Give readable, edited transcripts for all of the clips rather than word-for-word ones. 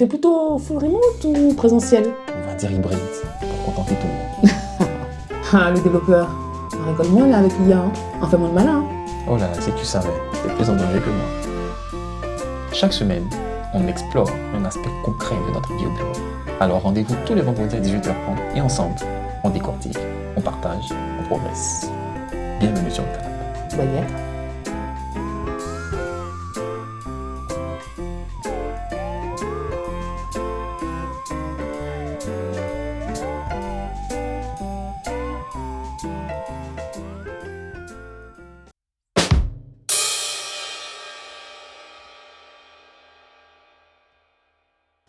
T'es plutôt full remote ou présentiel? On va dire hybride, pour contenter tout le monde. Ah, les développeurs, rigole moins là avec l'IA, hein. En fait moins le malin. Oh là là, si tu savais, t'es plus en danger que moi. Chaque semaine, on explore un aspect concret de notre vie au bureau. Alors rendez-vous tous les vendredis à 18h30 et ensemble, on décortique, on partage, on progresse. Bienvenue sur le canapé. Bah yeah.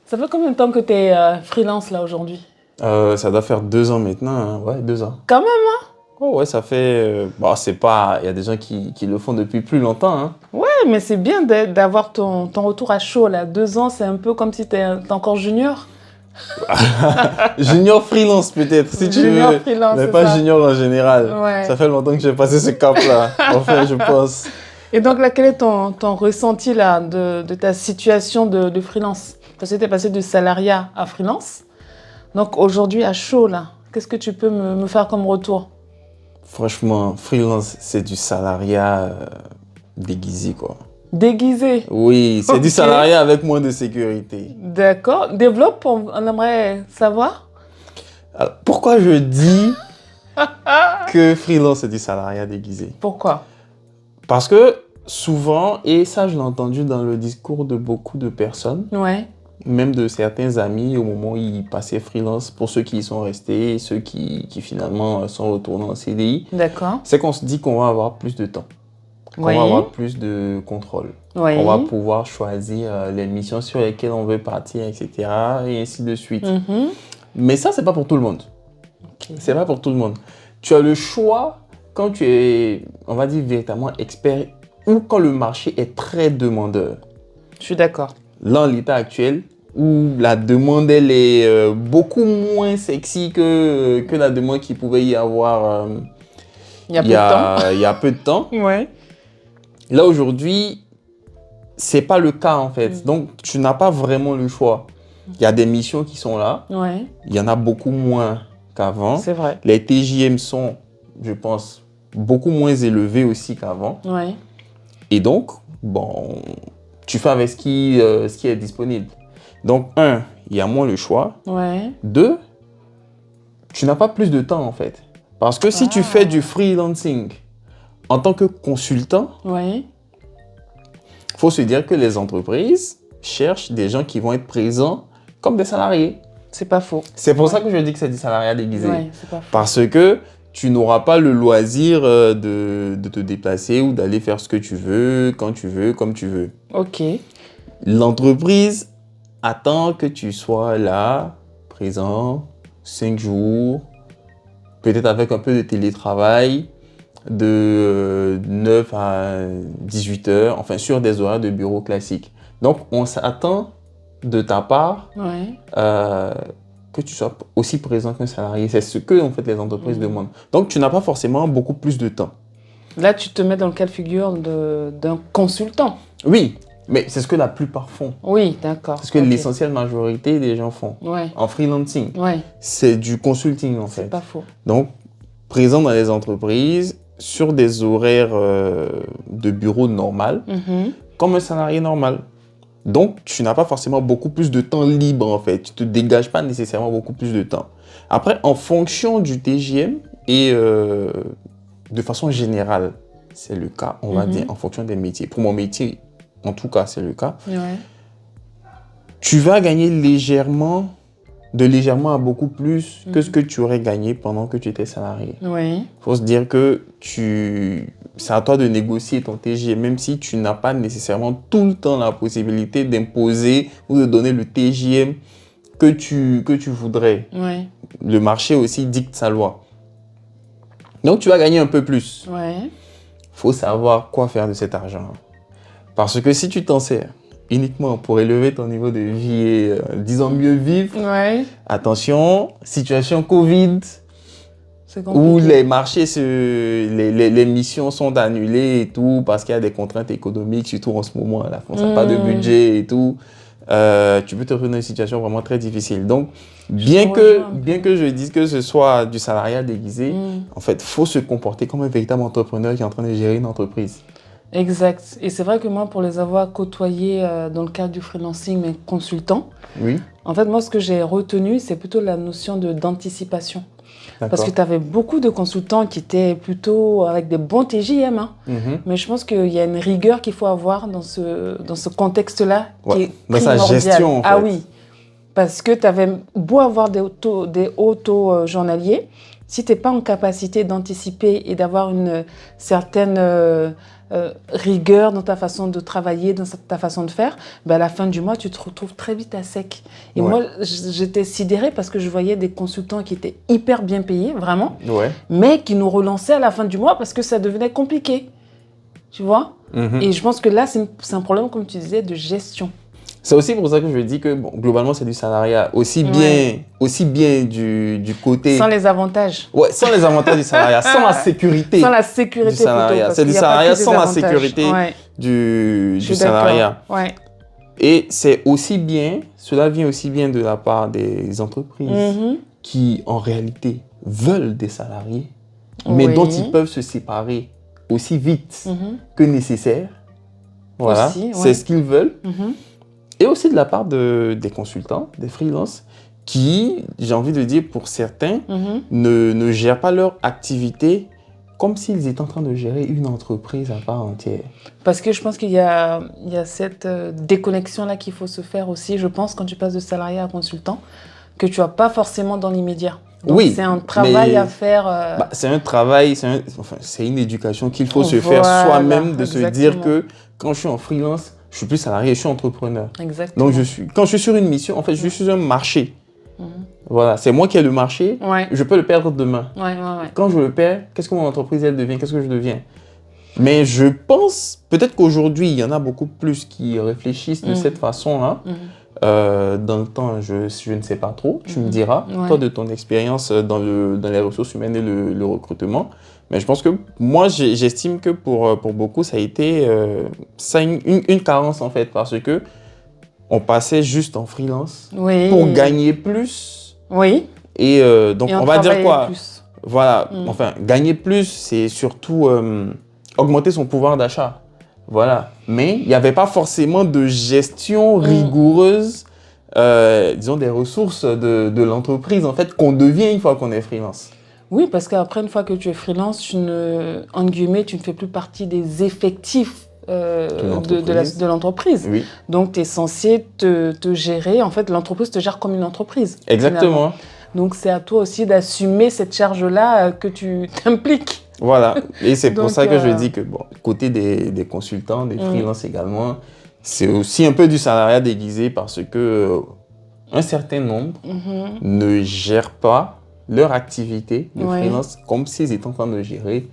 Ça fait combien de temps que tu es freelance là aujourd'hui? Ça doit faire 2 ans maintenant, hein. Ouais, 2 ans. Quand même, hein? Oh ouais, ça fait... Bon, c'est pas... Il y a des gens qui le font depuis plus longtemps, hein. Ouais, mais c'est bien d'avoir ton retour à chaud là. 2 ans, c'est un peu comme si t'es encore junior. Junior freelance peut-être, si tu Junior veux. freelance, Mais c'est pas ça. junior en général. Ouais. Ça fait longtemps que j'ai passé ce cap-là. Enfin, je pense. Et donc là, quel est ton ressenti là de ta situation de freelance? Parce que tu es passé de salariat à freelance. Donc aujourd'hui à chaud là, qu'est-ce que tu peux me faire comme retour? Franchement, freelance, c'est du salariat déguisé, quoi. Déguisé. Oui, c'est Ok. du salariat avec moins de sécurité. D'accord. Développe, on aimerait savoir. Alors, pourquoi je dis que freelance, c'est du salariat déguisé? Pourquoi? Parce que souvent, et ça je l'ai entendu dans le discours de beaucoup de personnes, Ouais. même de certains amis au moment où ils passaient freelance, pour ceux qui y sont restés, ceux qui finalement sont retournés en CDI, D'accord. c'est qu'on se dit qu'on va avoir plus de temps, qu'on Oui. va avoir plus de contrôle, Oui. qu'on va pouvoir choisir les missions sur lesquelles on veut partir, etc. et ainsi de suite. Mhm. Mais ça, c'est pas pour tout le monde. Ok. C'est pas pour tout le monde. Tu as le choix quand tu es, on va dire, véritablement expert ou quand le marché est très demandeur. Je suis d'accord. Là, en l'état actuel, où la demande, elle est beaucoup moins sexy que la demande qu'il pouvait y avoir Il y a peu de temps. il y a peu de temps. Ouais. Là, aujourd'hui, c'est pas le cas, en fait. Donc, tu n'as pas vraiment le choix. Il y a des missions qui sont là. Ouais. Il y en a beaucoup moins qu'avant. C'est vrai. Les TJM sont, je pense, beaucoup moins élevés aussi qu'avant. Ouais. Et donc, bon, tu fais avec ce qui est disponible. Donc, 1, il y a moins le choix. Ouais. 2, tu n'as pas plus de temps en fait. Parce que si tu fais du freelancing en tant que consultant, Ouais. il faut se dire que les entreprises cherchent des gens qui vont être présents comme des salariés. C'est pas faux. C'est pour ça que je dis que c'est du salariat déguisé. Ouais, c'est pas faux. Parce que tu n'auras pas le loisir de te déplacer ou d'aller faire ce que tu veux, quand tu veux, comme tu veux. Ok. L'entreprise attend que tu sois là, présent, 5 jours, peut-être avec un peu de télétravail, de 9 à 18 heures, enfin sur des horaires de bureau classiques. Donc, on s'attend de ta part Ouais. que tu sois aussi présent qu'un salarié. C'est ce que en fait, les entreprises demandent. Donc, tu n'as pas forcément beaucoup plus de temps. Là, tu te mets dans le cas de figure d'un consultant. Oui, mais c'est ce que la plupart font. Oui, d'accord. C'est ce que Ok. l'essentielle majorité des gens font. Ouais. En freelancing, Ouais. c'est du consulting en C'est fait. pas faux. Donc, présent dans les entreprises, sur des horaires de bureau normal, Mhm. comme un salarié normal. Donc, tu n'as pas forcément beaucoup plus de temps libre en fait. Tu ne te dégages pas nécessairement beaucoup plus de temps. Après, en fonction du TJM et de façon générale, c'est le cas, on va dire, en fonction des métiers. Pour mon métier, en tout cas, c'est le cas. Ouais. Tu vas gagner légèrement à beaucoup plus que ce que tu aurais gagné pendant que tu étais salarié. Ouais. Il faut se dire que c'est à toi de négocier ton TJM, même si tu n'as pas nécessairement tout le temps la possibilité d'imposer ou de donner le TJM que tu voudrais. Ouais. Le marché aussi dicte sa loi. Donc, tu vas gagner un peu plus. Ouais. Il faut savoir quoi faire de cet argent. Parce que si tu t'en sers uniquement pour élever ton niveau de vie et, disons, mieux vivre, Ouais. attention, situation Covid, C'est où compliqué. les marchés, les missions sont annulées et tout, parce qu'il y a des contraintes économiques, surtout en ce moment, la France n'a pas de budget et tout. tu peux te retrouver dans une situation vraiment très difficile. Donc, te bien rejoins. que je dise que ce soit du salariat déguisé, Mm. en fait, il faut se comporter comme un véritable entrepreneur qui est en train de gérer une entreprise. Exact. Et c'est vrai que moi, pour les avoir côtoyés dans le cadre du freelancing, mais consultant, Oui, en fait, moi, ce que j'ai retenu, c'est plutôt la notion d'anticipation. Parce d'accord. que tu avais beaucoup de consultants qui étaient plutôt avec des bons TJM, hein. Mhm. Mais je pense qu'il y a une rigueur qu'il faut avoir dans ce contexte-là qui Ouais, est dans sa primordial. gestion, en Ah fait. oui, parce que tu avais beau avoir des hauts taux journaliers, si tu n'es pas en capacité d'anticiper et d'avoir une certaine rigueur dans ta façon de travailler, dans ta façon de faire, ben à la fin du mois, tu te retrouves très vite à sec. Et Ouais. moi, j'étais sidérée parce que je voyais des consultants qui étaient hyper bien payés, vraiment, Ouais. mais qui nous relançaient à la fin du mois parce que ça devenait compliqué. Tu vois? Mhm. Et je pense que là, c'est un problème, comme tu disais, de gestion. C'est aussi pour ça que je dis que bon, globalement, c'est du salariat. Aussi bien, Ouais. aussi bien du côté... Sans les avantages. Ouais, sans les avantages du salariat, sans la sécurité Sans la sécurité du salariat. plutôt, parce C'est du qu'il y a pas salariat que des sans la avantages. sécurité Ouais, du je suis salariat. d'accord. Ouais. Et c'est aussi bien, cela vient aussi bien de la part des entreprises Mhm. qui, en réalité, veulent des salariés, mais Oui. dont ils peuvent se séparer aussi vite Mhm. que nécessaire. Voilà, Aussi, ouais. c'est ce qu'ils veulent. Mhm. Et aussi de la part des consultants, des freelances, qui, j'ai envie de dire, pour certains, Mhm. ne gèrent pas leur activité comme s'ils étaient en train de gérer une entreprise à part entière. Parce que je pense qu'il y a cette déconnexion-là qu'il faut se faire aussi, je pense, quand tu passes de salarié à consultant, que tu n'as pas forcément dans l'immédiat. Donc, Oui, c'est un travail mais- à faire. C'est un travail, c'est une éducation qu'il faut se faire Voilà, soi-même, de se dire exactement. que quand je suis en freelance, je suis plus salarié, je suis entrepreneur. Exactement. Donc, quand je suis sur une mission, en fait, je suis sur un marché. Mhm. Voilà, c'est moi qui ai le marché, Ouais, je peux le perdre demain. ouais. Quand je le perds, qu'est-ce que mon entreprise, elle devient? Qu'est-ce que je deviens? Mais je pense, peut-être qu'aujourd'hui, il y en a beaucoup plus qui réfléchissent de cette façon-là. Mhm. Dans le temps, je ne sais pas trop, tu me Mhm. diras, Ouais. toi de ton expérience dans les ressources humaines et le recrutement. Mais je pense que moi, j'estime que pour beaucoup, ça a été une carence en fait, parce que on passait juste en freelance Oui. pour gagner plus. Oui. Et donc, Et on va dire travaillait quoi? plus. Voilà, Mm. enfin, gagner plus, c'est surtout augmenter son pouvoir d'achat. Voilà. Mais il n'y avait pas forcément de gestion rigoureuse, disons, des ressources de l'entreprise, en fait, qu'on devient une fois qu'on est freelance. Oui, parce qu'après, une fois que tu es freelance, entre guillemets, tu ne fais plus partie des effectifs de l'entreprise. Oui, Donc, tu es censé te gérer. En fait, l'entreprise te gère comme une entreprise. finalement. exactement. Donc, c'est à toi aussi d'assumer cette charge-là que tu t'impliques. Voilà. Et c'est pour Donc, ça que je dis que, bon, côté des consultants, des Mm. freelances également, c'est aussi un peu du salariat déguisé parce que un certain nombre Mhm. ne gèrent pas leur activité de Ouais. freelance comme s'ils étaient en train de gérer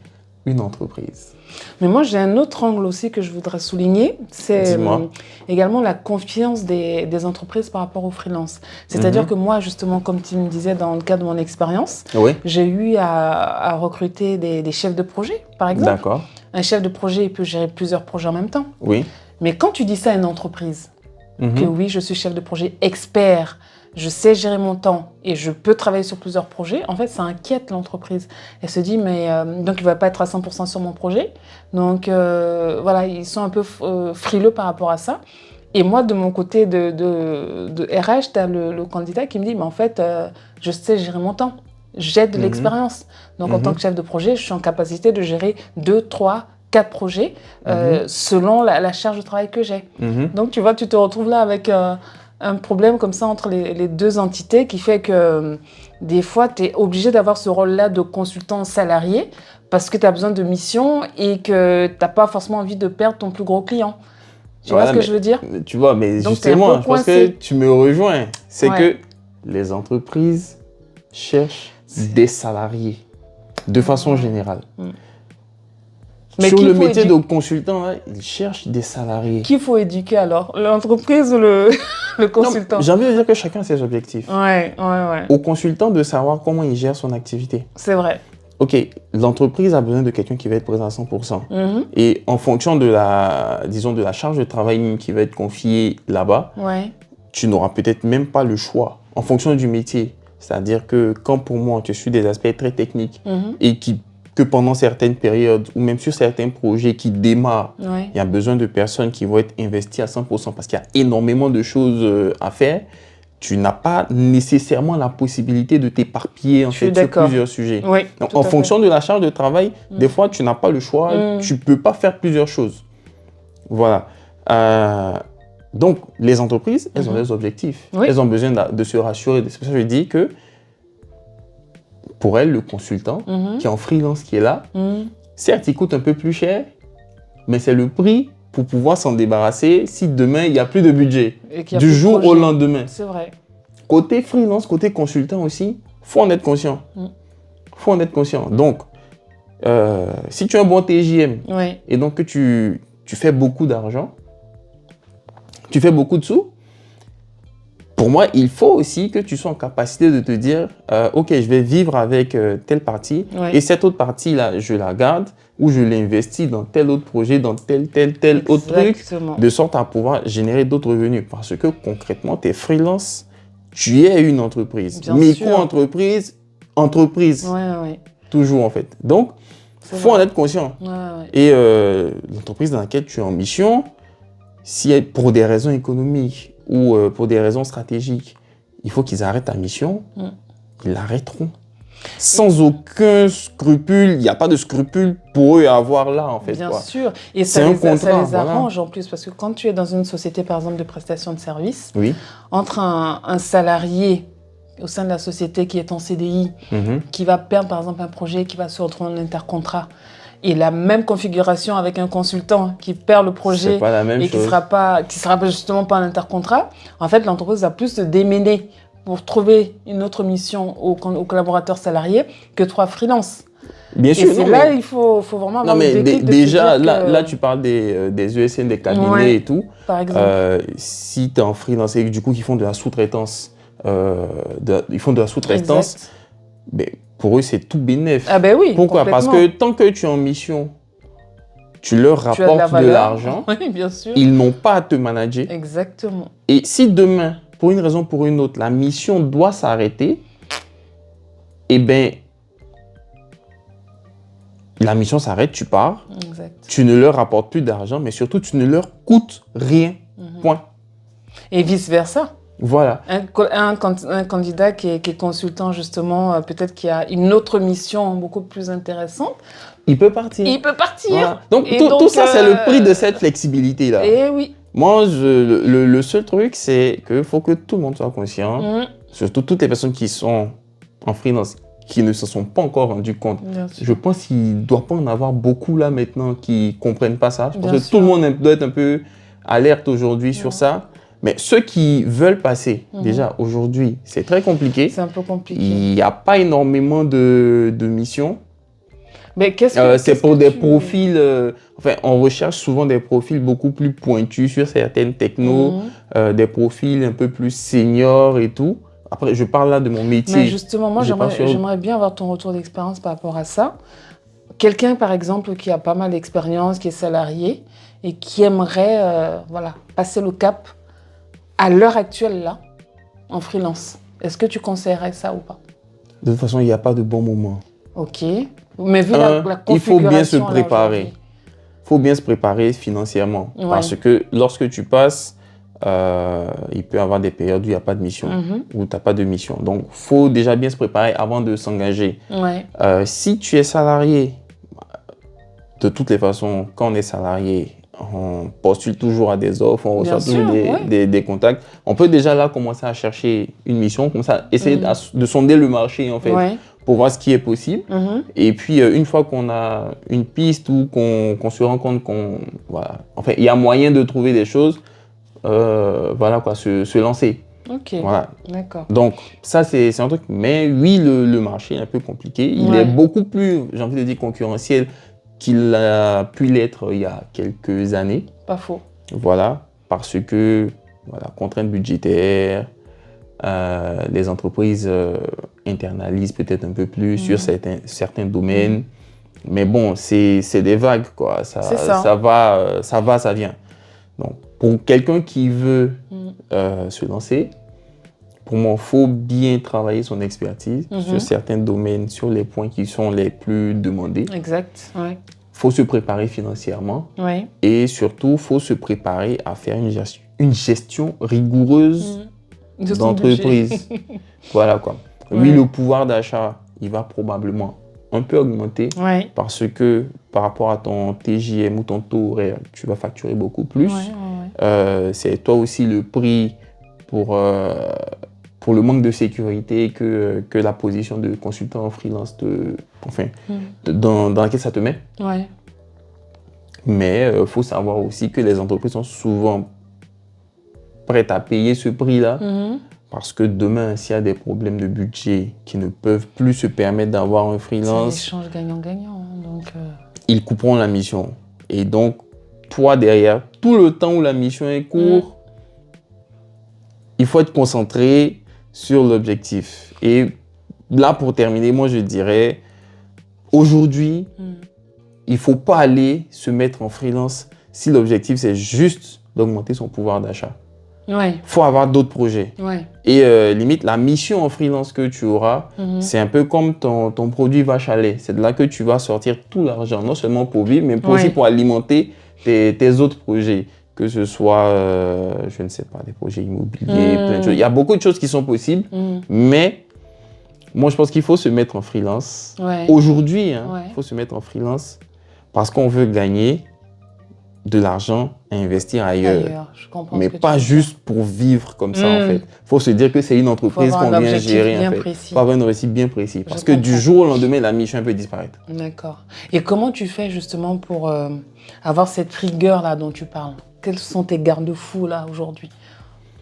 une entreprise. Mais moi, j'ai un autre angle aussi que je voudrais souligner. C'est Dis-moi. également la confiance des entreprises par rapport aux freelances. C'est-à-dire que moi, justement, comme tu me disais dans le cadre de mon expérience, Oui, j'ai eu à recruter des chefs de projet, par exemple. d'accord. Un chef de projet, il peut gérer plusieurs projets en même temps. Oui. Mais quand tu dis ça à une entreprise, Mhm. que oui, je suis chef de projet expert, je sais gérer mon temps et je peux travailler sur plusieurs projets, en fait, ça inquiète l'entreprise. Elle se dit, mais donc il ne va pas être à 100% sur mon projet. Donc voilà, ils sont un peu frileux par rapport à ça. Et moi, de mon côté de RH, tu as le candidat qui me dit, mais en fait, je sais gérer mon temps. J'ai de l'expérience. Donc en tant que chef de projet, je suis en capacité de gérer 2, 3, 4 projets selon la charge de travail que j'ai. Mhm. Donc, tu vois, tu te retrouves là avec un problème comme ça entre les deux entités qui fait que des fois, tu es obligé d'avoir ce rôle-là de consultant salarié parce que tu as besoin de mission et que tu n'as pas forcément envie de perdre ton plus gros client. Tu vois Voilà, ce que mais- je veux dire? Tu vois, mais Donc, t'es un justement, peu je pense que coincé. tu me rejoins. C'est Ouais. que les entreprises cherchent des salariés de façon générale. Mais Sur qu'il le faut métier de édu- consultant, là, ils cherchent des salariés. Qui faut éduquer alors? L'entreprise ou le Non, consultant? j'ai envie de dire que chacun a ses objectifs. Ouais. Au consultant de savoir comment il gère son activité. C'est vrai. Ok, l'entreprise a besoin de quelqu'un qui va être présent à 100%. Mhm. Et en fonction de la charge de travail qui va être confiée là-bas, Ouais. tu n'auras peut-être même pas le choix en fonction du métier. C'est-à-dire que quand pour moi, tu suis des aspects très techniques et que pendant certaines périodes ou même sur certains projets qui démarrent, il y a besoin de personnes qui vont être investies à 100% parce qu'il y a énormément de choses à faire, tu n'as pas nécessairement la possibilité de t'éparpiller en fait, sur plusieurs sujets. Oui, donc, en fonction de la charge de travail, des fois, tu n'as pas le choix, tu ne peux pas faire plusieurs choses. Voilà. Donc, les entreprises, elles ont des objectifs. Elles ont besoin de se rassurer. C'est pour ça que je dis que pour elles, le consultant qui est en freelance, qui est là, certes, il coûte un peu plus cher, mais c'est le prix pour pouvoir s'en débarrasser si demain, il n'y a plus de budget. Du jour au lendemain. C'est vrai. Côté freelance, côté consultant aussi, il faut en être conscient. Faut en être conscient. Donc, si tu as un bon TJM et donc que tu fais beaucoup d'argent, tu fais beaucoup de sous, pour moi, il faut aussi que tu sois en capacité de te dire ok, je vais vivre avec telle partie et cette autre partie-là, je la garde ou je l'investis dans tel autre projet, dans tel autre truc, de sorte à pouvoir générer d'autres revenus. Parce que concrètement, tu es freelance, tu es une entreprise. Micro-entreprise, entreprise. Toujours en fait. Donc, il faut en être conscient. Et l'entreprise dans laquelle tu es en mission, si pour des raisons économiques ou pour des raisons stratégiques, il faut qu'ils arrêtent la mission, ils l'arrêteront. Sans aucun scrupule, il n'y a pas de scrupule pour eux à avoir là, en fait. Bien sûr. Et ça les arrange en plus, parce que quand tu es dans une société, par exemple, de prestation de services, entre un salarié au sein de la société qui est en CDI, qui va perdre, par exemple, un projet, qui va se retrouver en intercontrat, et la même configuration avec un consultant qui perd le projet et qui sera justement pas en intercontrat, en fait, l'entreprise va plus se démêler pour trouver une autre mission aux collaborateurs salariés que 3 freelances. Bien sûr. Et c'est là il faut vraiment avoir le déclic déjà, là, tu parles des ESN, des cabinets et tout. Par exemple. Si tu es en freelance et du coup, ils font de la sous-traitance, mais pour eux, c'est tout bénéf. Ah ben oui, pourquoi? Parce que tant que tu es en mission, tu leur rapportes de l'argent. Oui, bien sûr. Ils n'ont pas à te manager. Exactement. Et si demain, pour une raison ou pour une autre, la mission doit s'arrêter, eh bien, la mission s'arrête, tu pars. Exact. Tu ne leur rapportes plus d'argent, mais surtout, tu ne leur coûtes rien. Point. Et vice-versa. Voilà. Un candidat qui est consultant, justement, peut-être qui a une autre mission beaucoup plus intéressante. Il peut partir. Voilà. Donc, tout ça, c'est le prix de cette flexibilité-là. Et oui. Moi, le seul truc, c'est qu'il faut que tout le monde soit conscient, surtout toutes les personnes qui sont en freelance, qui ne se sont pas encore rendus compte. Je pense qu'il ne doit pas en avoir beaucoup là maintenant qui ne comprennent pas ça. Je pense que tout le monde doit être un peu alerte aujourd'hui sur ça. Mais ceux qui veulent passer, déjà aujourd'hui, c'est très compliqué. C'est un peu compliqué. Il n'y a pas énormément de missions. Mais c'est pour des profils, on recherche souvent des profils beaucoup plus pointus sur certaines technos, des profils un peu plus seniors et tout. Après, je parle là de mon métier. Mais justement, moi, j'aimerais bien avoir ton retour d'expérience par rapport à ça. Quelqu'un, par exemple, qui a pas mal d'expérience, qui est salarié et qui aimerait passer le cap à l'heure actuelle, là, en freelance. Est-ce que tu conseillerais ça ou pas? De toute façon, il n'y a pas de bon moment. Ok. Mais vu la configuration... Il faut bien se préparer. Il faut bien se préparer financièrement. Parce que lorsque tu passes, il peut y avoir des périodes où il n'y a pas de mission, où tu n'as pas de mission. Donc, il faut déjà bien se préparer avant de s'engager. Si tu es salarié, de toutes les façons, quand on est salarié, on postule toujours à des offres, on reçoit toujours des contacts. On peut déjà là commencer à chercher une mission, comme ça, essayer de sonder le marché en fait, pour voir ce qui est possible. Et puis une fois qu'on a une piste ou qu'on se rend compte il y a moyen de trouver des choses, se lancer. Ok, d'accord. Donc ça c'est un truc, mais oui, le marché est un peu compliqué. Il est beaucoup plus, j'ai envie de dire, concurrentiel qu'il a pu l'être il y a quelques années. Pas faux. Voilà, parce que, contraintes budgétaires, les entreprises internalisent peut-être un peu plus sur certains domaines. Mais bon, c'est des vagues, quoi. Ça va, ça vient. Donc, pour quelqu'un qui veut se lancer, pour moi, il faut bien travailler son expertise sur certains domaines, sur les points qui sont les plus demandés. Exact. Ouais. Il faut se préparer financièrement Ouais. et surtout, il faut se préparer à faire une gestion rigoureuse De son d'entreprise. Voilà quoi. Oui, Ouais. le pouvoir d'achat, il va probablement un peu augmenter Ouais. parce que par rapport à ton TJM ou ton taux horaire, tu vas facturer beaucoup plus. C'est toi aussi le prix pour le manque de sécurité que la position de consultant en freelance dans laquelle ça te met. Ouais. Mais il faut savoir aussi que les entreprises sont souvent prêtes à payer ce prix-là parce que demain, s'il y a des problèmes de budget qui ne peuvent plus se permettre d'avoir un C'est un freelance, échange gagnant-gagnant. Donc, ils couperont la mission. Et donc, toi derrière, tout le temps où la mission est courte, il faut être concentré sur l'objectif. Et là, pour terminer, moi, je dirais, aujourd'hui, il ne faut pas aller se mettre en freelance si l'objectif, c'est juste d'augmenter son pouvoir d'achat. ouais. Il faut avoir d'autres projets. Ouais. Et limite, la mission en freelance que tu auras, c'est un peu comme ton produit vache à lait. C'est de là que tu vas sortir tout l'argent, non seulement pour vivre, mais aussi pour alimenter tes autres projets. Que ce soit, je ne sais pas, des projets immobiliers, plein de choses. Il y a beaucoup de choses qui sont possibles, mais moi, je pense qu'il faut se mettre en freelance. Ouais. Aujourd'hui, il faut se mettre en freelance parce qu'on veut gagner de l'argent à investir ailleurs. Je comprends Mais ce que tu pas veux juste pour vivre comme ça, en fait. Il faut se dire que c'est une entreprise qu'on vient gérer, en fait. Il faut avoir un objectif bien précis. Parce que du jour au lendemain, la mission peut disparaître. D'accord. Et comment tu fais justement pour avoir cette rigueur-là dont tu parles? Quels sont tes garde-fous là aujourd'hui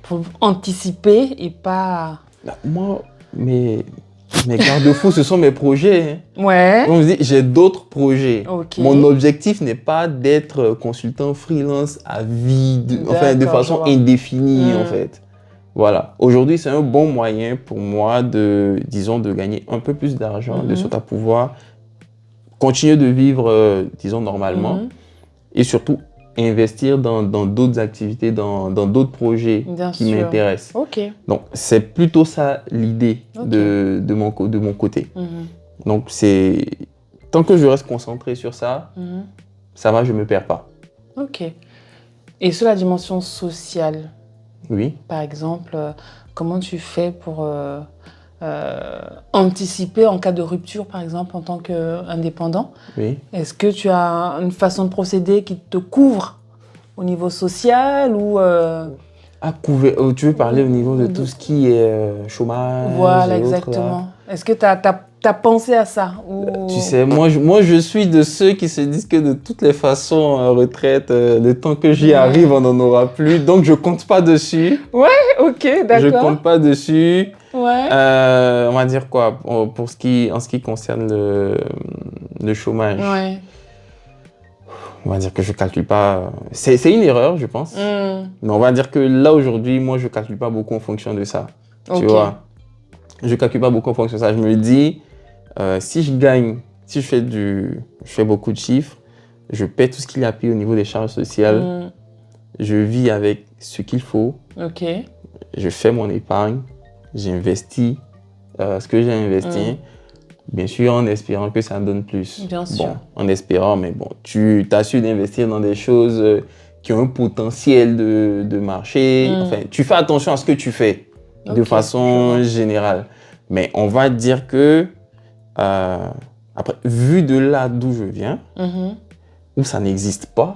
pour anticiper et pas... Moi, mes garde-fous, ce sont mes projets. Ouais. On me dit, j'ai d'autres projets. Ok. Mon objectif n'est pas d'être consultant freelance à vie, de façon indéfinie, en fait. Voilà. Aujourd'hui, c'est un bon moyen pour moi de gagner un peu plus d'argent, de sorte à pouvoir continuer de vivre, normalement. Et surtout, investir dans d'autres activités, dans d'autres projets qui m'intéressent. Ok. Donc, c'est plutôt ça l'idée de mon côté. Donc, tant que je reste concentré sur ça, ça va, je ne me perds pas. Ok. Et sur la dimension sociale, oui. Par exemple, comment tu fais pour anticiper en cas de rupture, par exemple, en tant qu'indépendant? Oui. Est-ce que tu as une façon de procéder qui te couvre au niveau social ou tu veux parler au niveau de tout ce qui est chômage? Voilà, et autres, exactement. Est-ce que tu as pensé à ça ou... Tu sais, moi, je suis de ceux qui se disent que de toutes les façons, retraite, le temps que j'y arrive, on n'en aura plus. Donc, je compte pas dessus. Ouais, ok, d'accord. Je compte pas dessus. Ouais. On va dire quoi en ce qui concerne le chômage. Ouais. On va dire que je calcule pas. C'est une erreur, je pense. Mais on va dire que là, aujourd'hui, moi, je calcule pas beaucoup en fonction de ça. Okay. Tu vois? Je calcule pas beaucoup en fonction de ça. Je me dis, si je fais beaucoup de chiffres, je paie tout ce qu'il y a à payer au niveau des charges sociales. Je vis avec ce qu'il faut. Ok. Je fais mon épargne. J'investis ce que j'ai investi. Bien sûr, en espérant que ça donne plus. Bien sûr. Bon, en espérant, mais bon, tu as su d'investir dans des choses qui ont un potentiel de marché. Enfin, tu fais attention à ce que tu fais de façon générale. Mais on va dire que, après, vu de là d'où je viens, où ça n'existe pas,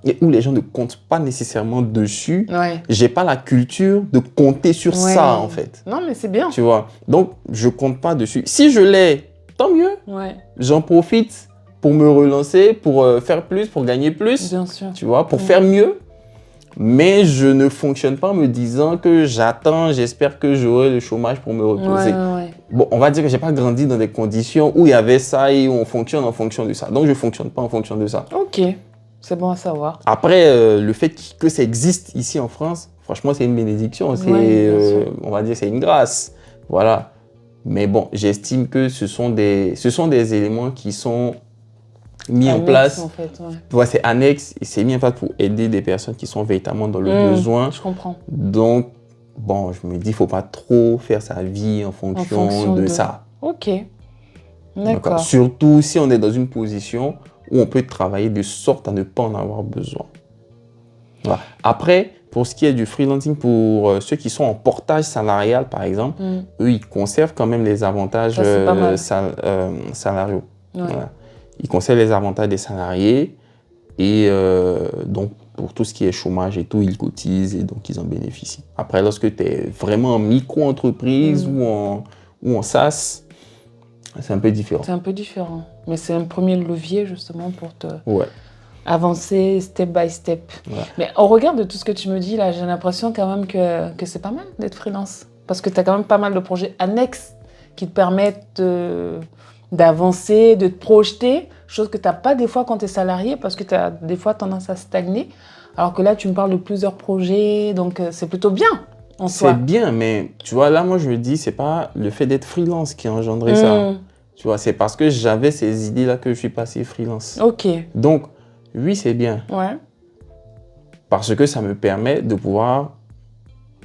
et où les gens ne comptent pas nécessairement dessus, j'ai pas la culture de compter sur ça, en fait. Non, mais c'est bien. Tu vois, donc je compte pas dessus. Si je l'ai, tant mieux. J'en profite pour me relancer, pour faire plus, pour gagner plus. Bien sûr. Tu vois, pour faire mieux. Mais je ne fonctionne pas en me disant que j'espère que j'aurai le chômage pour me reposer. Bon, on va dire que j'ai pas grandi dans des conditions où il y avait ça et où on fonctionne en fonction de ça. Donc, je fonctionne pas en fonction de ça. Ok, c'est bon à savoir. Après, le fait que ça existe ici en France, franchement, c'est une bénédiction. On va dire c'est une grâce. Voilà. Mais bon, j'estime que ce sont des éléments qui sont mis en place. En fait, ouais. Ouais, c'est annexe et c'est mis en place pour aider des personnes qui sont véritablement dans le besoin. Je comprends. Donc, bon, je me dis, il ne faut pas trop faire sa vie en fonction de ça. Ok. D'accord. Surtout si on est dans une position où on peut travailler de sorte à ne pas en avoir besoin. Voilà. Après, pour ce qui est du freelancing, pour ceux qui sont en portage salarial, par exemple, eux, ils conservent quand même les avantages salariaux. Ouais. Voilà. Ils conservent les avantages des salariés et donc, pour tout ce qui est chômage et tout, ils cotisent et donc ils en bénéficient. Après, lorsque tu es vraiment en micro-entreprise ou en SaaS, c'est un peu différent. C'est un peu différent. Mais c'est un premier levier justement pour te avancer step by step. Ouais. Mais au regard de tout ce que tu me dis là, j'ai l'impression quand même que c'est pas mal d'être freelance. Parce que tu as quand même pas mal de projets annexes qui te permettent d'avancer, de te projeter, chose que tu n'as pas des fois quand tu es salarié parce que tu as des fois tendance à stagner. Alors que là, tu me parles de plusieurs projets, donc c'est plutôt bien en soi. C'est bien, mais tu vois, là, moi, je me dis, c'est pas le fait d'être freelance qui a engendré ça. Tu vois, c'est parce que j'avais ces idées-là que je suis passé freelance. Ok. Donc, oui, c'est bien. Ouais. Parce que ça me permet de pouvoir,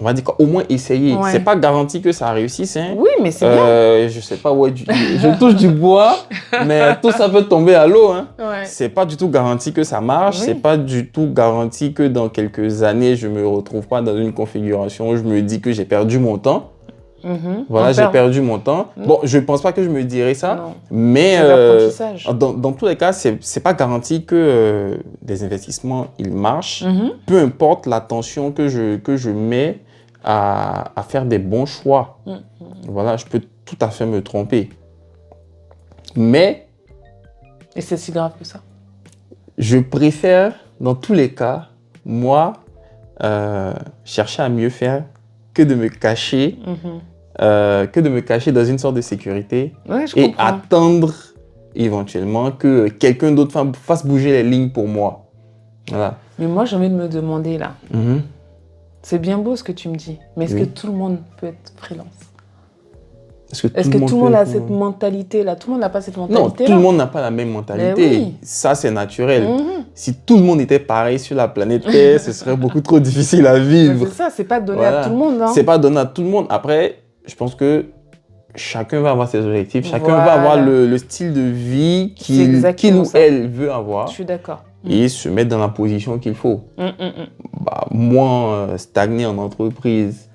on va dire, au moins essayer. Ouais. C'est pas garanti que ça réussisse. Hein. Oui, mais c'est bien. Je sais pas, je touche du bois, mais tout ça peut tomber à l'eau. Hein. Ouais. C'est pas du tout garanti que ça marche. Oui. C'est pas du tout garanti que dans quelques années, je me retrouve pas dans une configuration où je me dis que j'ai perdu mon temps. Voilà, j'ai perdu mon temps. Bon, je ne pense pas que je me dirais ça, mais dans tous les cas, ce n'est pas garanti que des investissements ils marchent. Peu importe l'attention que je mets à faire des bons choix. Voilà, je peux tout à fait me tromper. Mais... Et c'est si grave que ça? Je préfère, dans tous les cas, moi, chercher à mieux faire que de me cacher. Que de me cacher dans une sorte de sécurité et attendre éventuellement que quelqu'un d'autre fasse bouger les lignes pour moi. Voilà. Mais moi, j'ai envie de me demander là, c'est bien beau ce que tu me dis, mais est-ce que tout le monde peut être freelance? Est-ce que tout le monde a cette mentalité-là? Tout le monde n'a pas cette mentalité-là? Non, tout le monde n'a pas la même mentalité. Oui. Ça, c'est naturel. Si tout le monde était pareil sur la planète Terre, ce serait beaucoup trop difficile à vivre. C'est ça, c'est pas donné à tout le monde. Hein. C'est pas donné à tout le monde. Après, je pense que chacun va avoir ses objectifs, chacun va avoir le style de vie qu'il ou elle veut avoir. Je suis d'accord. Et se mettre dans la position qu'il faut. Bah, moi, stagner en entreprise,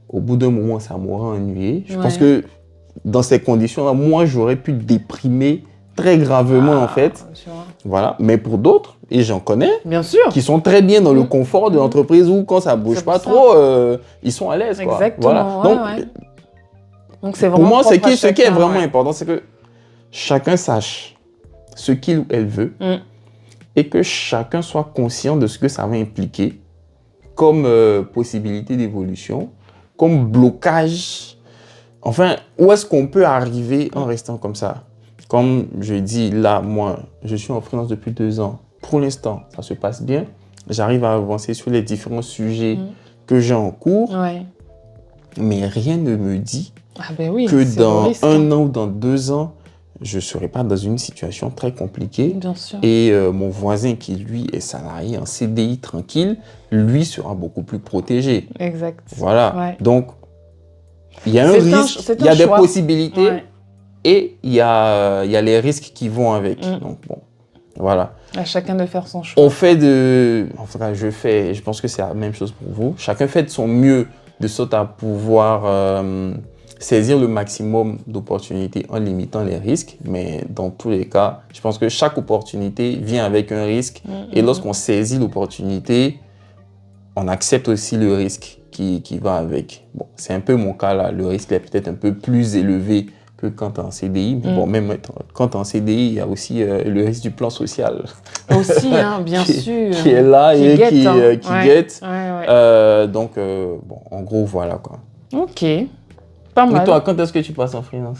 au bout d'un moment, ça m'aura ennuyé. Je pense que dans ces conditions-là, moi, j'aurais pu déprimer très gravement, en fait. Voilà. Mais pour d'autres, et j'en connais, bien sûr, qui sont très bien dans le confort de l'entreprise où quand ça bouge pas trop, ils sont à l'aise. Exactement. Voilà. Donc c'est vraiment pour moi, ce qui est vraiment important, c'est que chacun sache ce qu'il ou elle veut et que chacun soit conscient de ce que ça va impliquer comme possibilité d'évolution, comme blocage. Enfin, où est-ce qu'on peut arriver en restant comme ça? Comme je dis, là, moi, je suis en freelance depuis 2 ans. Pour l'instant, ça se passe bien. J'arrive à avancer sur les différents sujets que j'ai en cours. Mais rien ne me dit que dans 1 an ou dans 2 ans, je ne serai pas dans une situation très compliquée. Bien sûr. Et mon voisin qui, lui, est salarié en CDI tranquille, lui sera beaucoup plus protégé. Exact. Voilà. Ouais. Donc, il y a un risque, il y a des possibilités et il y a les risques qui vont avec. Donc, bon, voilà. À chacun de faire son choix. On fait de... Enfin, je pense que c'est la même chose pour vous. Chacun fait de son mieux de sorte à pouvoir saisir le maximum d'opportunités en limitant les risques. Mais dans tous les cas, je pense que chaque opportunité vient avec un risque. Et lorsqu'on saisit l'opportunité, on accepte aussi le risque qui va avec. Bon, c'est un peu mon cas là. Le risque est peut-être un peu plus élevé que quand tu es en CDI. Mais bon, même quand tu es en CDI, il y a aussi le risque du plan social. Aussi, hein, bien sûr. Qui est là et qui guette. Donc, bon, en gros, voilà quoi. Ok, pas mal. Et toi, quand est-ce que tu passes en freelance?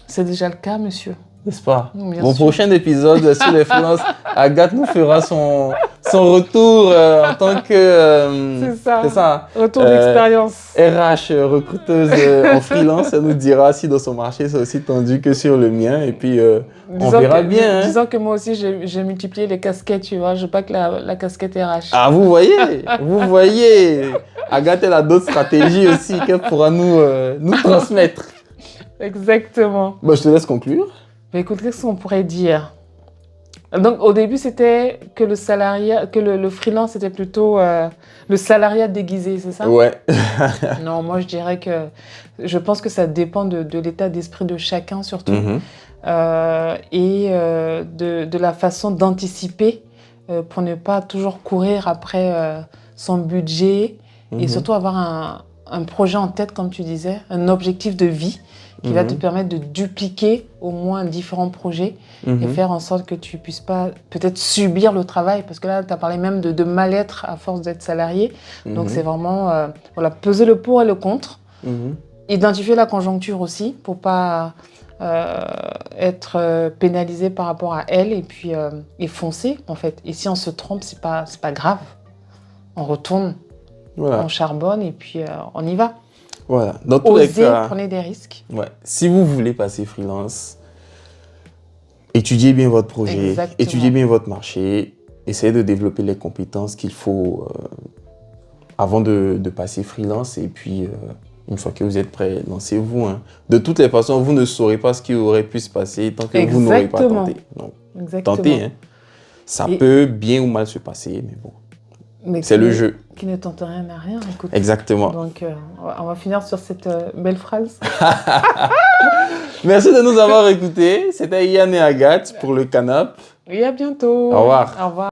C'est déjà le cas, monsieur. N'est-ce pas? Bon, prochain épisode sur les freelances, Agathe nous fera son son retour en tant que... C'est ça. C'est ça. Retour d'expérience. RH recruteuse en freelance, elle nous dira si dans son marché c'est aussi tendu que sur le mien. Et puis, on verra bien. Disons que moi aussi, j'ai multiplié les casquettes, tu vois. Je veux pas que la casquette RH. Ah, vous voyez. Agathe, elle a d'autres stratégies aussi qu'elle pourra nous transmettre. Exactement. Bon, je te laisse conclure. Mais écoute, qu'est-ce qu'on pourrait dire? Donc, au début, c'était que le salariat, que le freelance, c'était plutôt le salariat déguisé, c'est ça? Ouais. Non, moi, je pense que ça dépend de l'état d'esprit de chacun, surtout, Mhm. de la façon d'anticiper pour ne pas toujours courir après son budget et Mhm. surtout avoir un projet en tête, comme tu disais, un objectif de vie qui va te permettre de dupliquer au moins différents projets et Mhm. faire en sorte que tu puisses pas peut-être subir le travail, parce que là, tu as parlé même de mal-être à force d'être salarié. Donc, Mhm. c'est vraiment voilà, peser le pour et le contre, Mhm. identifier la conjoncture aussi pour pas être pénalisé par rapport à elle et foncer, en fait. Et si on se trompe, c'est pas grave. On retourne, Voilà. on charbonne et puis on y va. Voilà. Dans tous les Osez, cas, prenez des risques. ouais. Si vous voulez passer freelance, étudiez bien votre projet, Exactement. étudiez bien votre marché, essayez de développer les compétences qu'il faut avant de passer freelance. Et puis, une fois que vous êtes prêt, lancez-vous. Hein. De toutes les façons, vous ne saurez pas ce qui aurait pu se passer tant que vous n'aurez pas Exactement. tenté. Donc, Exactement. tentez. Hein. Ça Et- peut bien ou mal se passer, mais bon, Mais c'est qui le ne- jeu. Qui ne tente rien n'a rien, écoute. Exactement. Donc, on va finir sur cette belle phrase. Merci de nous avoir écoutés. C'était Yann et Agathe pour le Canap. Et à bientôt. Au revoir. Au revoir.